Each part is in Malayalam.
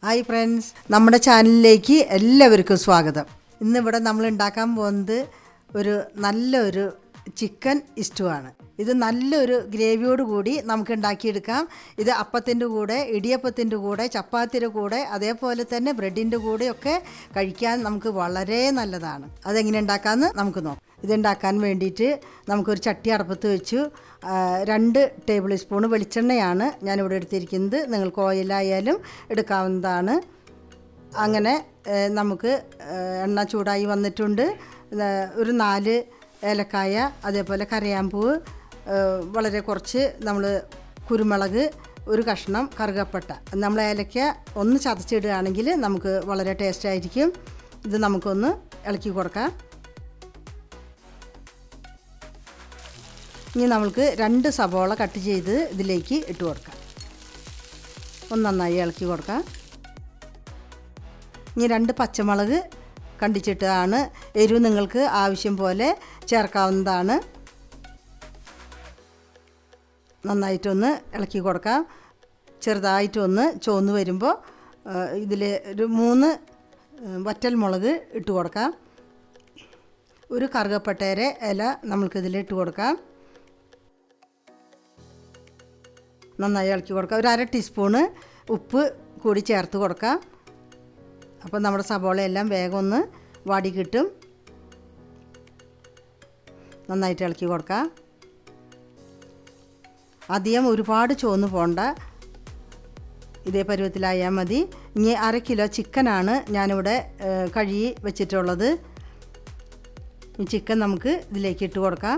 ഹായ് ഫ്രണ്ട്സ്, നമ്മുടെ ചാനലിലേക്ക് എല്ലാവർക്കും സ്വാഗതം. ഇന്നിവിടെ നമ്മൾ ഉണ്ടാക്കാൻ പോകുന്നത് നല്ലൊരു ചിക്കൻ ഇസ്റ്റു ആണ്. ഇത് നല്ലൊരു ഗ്രേവിയോട് കൂടി നമുക്ക് ഉണ്ടാക്കിയെടുക്കാം. ഇത് അപ്പത്തിൻ്റെ കൂടെ, ഇടിയപ്പത്തിൻ്റെ കൂടെ, ചപ്പാത്തിയുടെ കൂടെ, അതേപോലെ തന്നെ ബ്രെഡിൻ്റെ കൂടെയൊക്കെ കഴിക്കാൻ നമുക്ക് വളരെ നല്ലതാണ്. അതെങ്ങനെ ഉണ്ടാക്കാമെന്ന് നമുക്ക് നോക്കാം. ഇതുണ്ടാക്കാൻ വേണ്ടിയിട്ട് നമുക്കൊരു ചട്ടി അടപ്പത്ത് വെച്ചു. 2 ടേബിൾ സ്പൂൺ വെളിച്ചെണ്ണയാണ് ഞാനിവിടെ എടുത്തിരിക്കുന്നത്. നിങ്ങൾക്ക് ഓയിലായാലും എടുക്കാവുന്നതാണ്. അങ്ങനെ നമുക്ക് എണ്ണ ചൂടായി വന്നിട്ടുണ്ട്. ഒരു 4 ഏലക്കായ, അതേപോലെ കരയാമ്പൂവ്, വളരെ കുറച്ച് നമ്മൾ കുരുമുളക്, ഒരു കഷ്ണം കറുകപ്പട്ട. നമ്മൾ ഏലക്ക ഒന്ന് ചതച്ചിടുകയാണെങ്കിൽ നമുക്ക് വളരെ ടേസ്റ്റ് ആയിരിക്കും. ഇത് നമുക്കൊന്ന് ഇളക്കി കൊടുക്കാം. ഇനി നമുക്ക് 2 സവോള കട്ട് ചെയ്ത് ഇതിലേക്ക് ഇട്ട് കൊടുക്കാം. ഒന്ന് നന്നായി ഇളക്കി കൊടുക്കാം. ഇനി 2 പച്ചമുളക് കണ്ടിച്ചിട്ടാണ്. എരിവ് നിങ്ങൾക്ക് ആവശ്യം പോലെ ചേർക്കാവുന്നതാണ്. നന്നായിട്ടൊന്ന് ഇളക്കി കൊടുക്കാം. ചെറുതായിട്ടൊന്ന് ചുവന്ന് വരുമ്പോൾ ഇതിൽ ഒരു 3 വറ്റൽ മുളക് ഇട്ട് കൊടുക്കാം. ഒരു കറുകപ്പട്ടയുടെ ഇല നമ്മൾക്കിതിൽ ഇട്ട് കൊടുക്കാം. നന്നായി ഇളക്കി കൊടുക്കാം. ഒരു 1/2 ടീസ്പൂണ് ഉപ്പ് കൂടി ചേർത്ത് കൊടുക്കാം. അപ്പോൾ നമ്മുടെ സവോളയെല്ലാം വേഗം ഒന്ന് വാടി കിട്ടും. നന്നായിട്ട് ഇളക്കി കൊടുക്കാം. അധികം ഒരുപാട് ചുവന്ന് പോകണ്ട, ഇതേ പരുവത്തിലായാൽ മതി. ഇനി 1/2 കിലോ ചിക്കനാണ് ഞാനിവിടെ കഴുകി വെച്ചിട്ടുള്ളത്. ഈ ചിക്കൻ നമുക്ക് ഇതിലേക്ക് ഇട്ട് കൊടുക്കാം.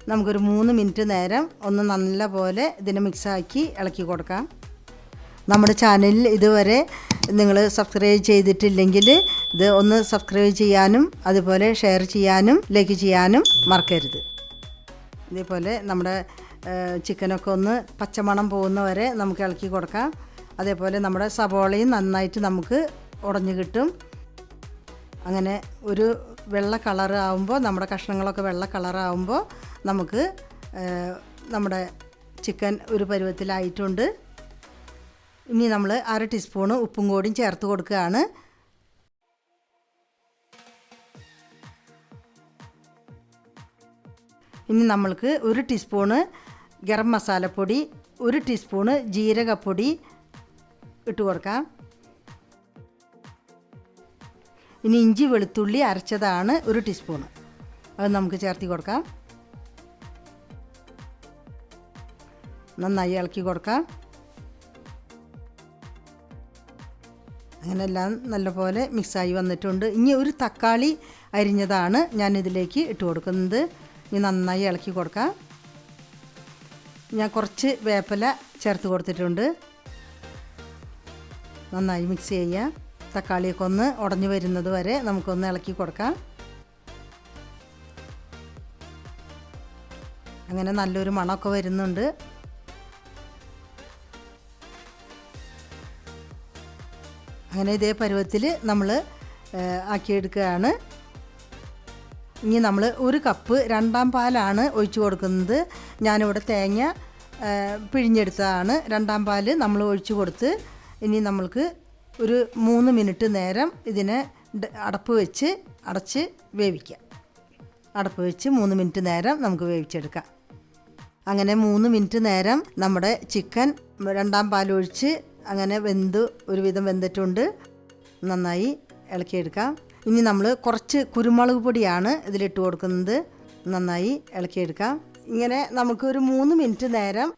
നമുക്കൊരു 3 മിനിറ്റ് നേരം ഒന്ന് നല്ല പോലെ ഇതിനെ മിക്സാക്കി ഇളക്കി കൊടുക്കാം. നമ്മുടെ ചാനലിൽ ഇതുവരെ നിങ്ങൾ സബ്സ്ക്രൈബ് ചെയ്തിട്ടില്ലെങ്കിൽ ഇത് ഒന്ന് സബ്സ്ക്രൈബ് ചെയ്യാനും അതുപോലെ ഷെയർ ചെയ്യാനും ലൈക്ക് ചെയ്യാനും മറക്കരുത്. ഇതേപോലെ നമ്മുടെ ചിക്കനൊക്കെ ഒന്ന് പച്ചമണം പോകുന്ന വരെ നമുക്ക് ഇളക്കി കൊടുക്കാം. അതേപോലെ നമ്മുടെ സവോളയും നന്നായിട്ട് നമുക്ക് ഉടഞ്ഞു കിട്ടും. അങ്ങനെ ഒരു വെള്ള കളർ ആകുമ്പോൾ, നമ്മുടെ കഷ്ണങ്ങളൊക്കെ വെള്ള കളറാകുമ്പോൾ നമുക്ക് നമ്മുടെ ചിക്കൻ ഒരു പരുവത്തിലായിട്ടുണ്ട്. ഇനി നമ്മൾ 1/2 ടീസ്പൂണ് ഉപ്പും കൂടിയും ചേർത്ത് കൊടുക്കുകയാണ്. ഇനി നമ്മൾക്ക് 1 ടീസ്പൂണ് ഗരം മസാലപ്പൊടി, 1 ടീസ്പൂണ് ജീരകപ്പൊടി ഇട്ട് കൊടുക്കാം. ഇനി ഇഞ്ചി വെളുത്തുള്ളി അരച്ചതാണ് 1 ടീസ്പൂണ്, അത് നമുക്ക് ചേർത്തി കൊടുക്കാം. നന്നായി ഇളക്കി കൊടുക്കാം. അങ്ങനെ എല്ലാം നല്ലപോലെ മിക്സായി വന്നിട്ടുണ്ട്. ഇനി ഒരു തക്കാളി അരിഞ്ഞതാണ് ഞാനിതിലേക്ക് ഇട്ട് കൊടുക്കുന്നത്. ഇനി നന്നായി ഇളക്കി കൊടുക്കാം. ഞാൻ കുറച്ച് വേപ്പില ചേർത്ത് കൊടുത്തിട്ടുണ്ട്. നന്നായി മിക്സ് ചെയ്യാം. തക്കാളിയൊക്കെ ഒന്ന് ഉടഞ്ഞു വരുന്നത് വരെ നമുക്കൊന്ന് ഇളക്കി കൊടുക്കാം. അങ്ങനെ നല്ലൊരു മണമൊക്കെ വരുന്നുണ്ട്. അങ്ങനെ ഇതേ പരുവത്തിൽ നമ്മൾ ആക്കിയെടുക്കുകയാണ്. ഇനി നമ്മൾ 1 കപ്പ് 2-ാം പാലാണ് ഒഴിച്ചു കൊടുക്കുന്നത്. ഞാനിവിടെ തേങ്ങ പിഴിഞ്ഞെടുത്തതാണ്. 2-ാം പാല് നമ്മൾ ഒഴിച്ചു കൊടുത്ത് ഇനി നമ്മൾക്ക് ഒരു 3 മിനിറ്റ് നേരം ഇതിനെ അടപ്പ് വെച്ച് അടച്ച് വേവിക്കാം. അടപ്പ് വെച്ച് 3 മിനിറ്റ് നേരം നമുക്ക് വേവിച്ചെടുക്കാം. അങ്ങനെ 3 മിനിറ്റ് നേരം നമ്മുടെ ചിക്കൻ 2-ാം പാലൊഴിച്ച് അങ്ങനെ ഒരുവിധം വെന്തിട്ടുണ്ട്. നന്നായി ഇളക്കിയെടുക്കാം. ഇനി നമ്മൾ കുറച്ച് കുരുമുളക് പൊടിയാണ് ഇതിലിട്ട് കൊടുക്കുന്നത്. നന്നായി ഇളക്കിയെടുക്കാം. ഇങ്ങനെ നമുക്കൊരു 3 മിനിറ്റ് നേരം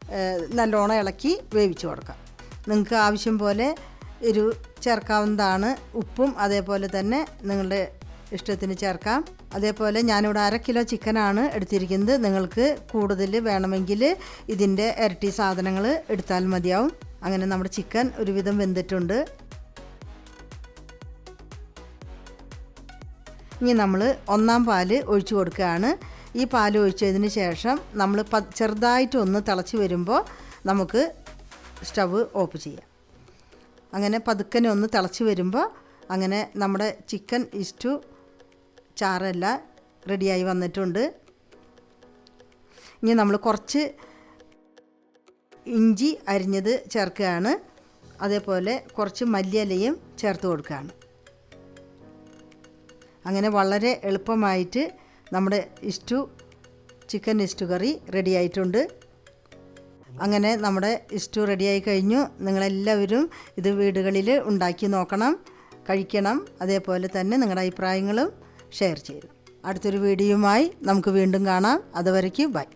നല്ലോണം ഇളക്കി വേവിച്ച് കൊടുക്കാം. നിങ്ങൾക്ക് ആവശ്യം പോലെ എരിവ് ചേർക്കാവുന്നതാണ്. ഉപ്പും അതേപോലെ തന്നെ നിങ്ങളുടെ ഇഷ്ടത്തിന് ചേർക്കാം. അതേപോലെ ഞാനിവിടെ 1/2 കിലോ ചിക്കനാണ് എടുത്തിരിക്കുന്നത്. നിങ്ങൾക്ക് കൂടുതൽ വേണമെങ്കിൽ ഇതിൻ്റെ ഇരട്ടി സാധനങ്ങൾ എടുത്താൽ മതിയാവും. അങ്ങനെ നമ്മുടെ ചിക്കൻ ഒരുവിധം വെന്തിട്ടുണ്ട്. ഇനി നമ്മൾ 1-ാം പാല് ഒഴിച്ചു കൊടുക്കുകയാണ്. ഈ പാൽ ഒഴിച്ചതിന് ശേഷം നമ്മൾ ചെറുതായിട്ടൊന്ന് തിളച്ച് വരുമ്പോൾ നമുക്ക് സ്റ്റവ് ഓഫ് ചെയ്യാം. അങ്ങനെ പതുക്കനെ ഒന്ന് തിളച്ച് വരുമ്പോൾ അങ്ങനെ നമ്മുടെ ചിക്കൻ ഇസ്റ്റു ചാറെല്ലാം റെഡിയായി വന്നിട്ടുണ്ട്. ഇനി നമ്മൾ കുറച്ച് ഇഞ്ചി അരിഞ്ഞത് ചേർക്കുകയാണ്. അതേപോലെ കുറച്ച് മല്ലിയിലയും ചേർത്ത് കൊടുക്കുകയാണ്. അങ്ങനെ വളരെ എളുപ്പമായിട്ട് നമ്മുടെ ചിക്കൻ ഇസ്റ്റു കറി റെഡി ആയിട്ടുണ്ട്. അങ്ങനെ നമ്മുടെ ഇസ്റ്റു റെഡിയായി കഴിഞ്ഞു. നിങ്ങളെല്ലാവരും ഇത് വീടുകളിൽ ഉണ്ടാക്കി നോക്കണം, കഴിക്കണം. അതേപോലെ തന്നെ നിങ്ങളുടെ അഭിപ്രായങ്ങളും ഷെയർ ചെയ്യണം. അടുത്തൊരു വീഡിയോയുമായി നമുക്ക് വീണ്ടും കാണാം. അതുവരയ്ക്ക് ബൈ.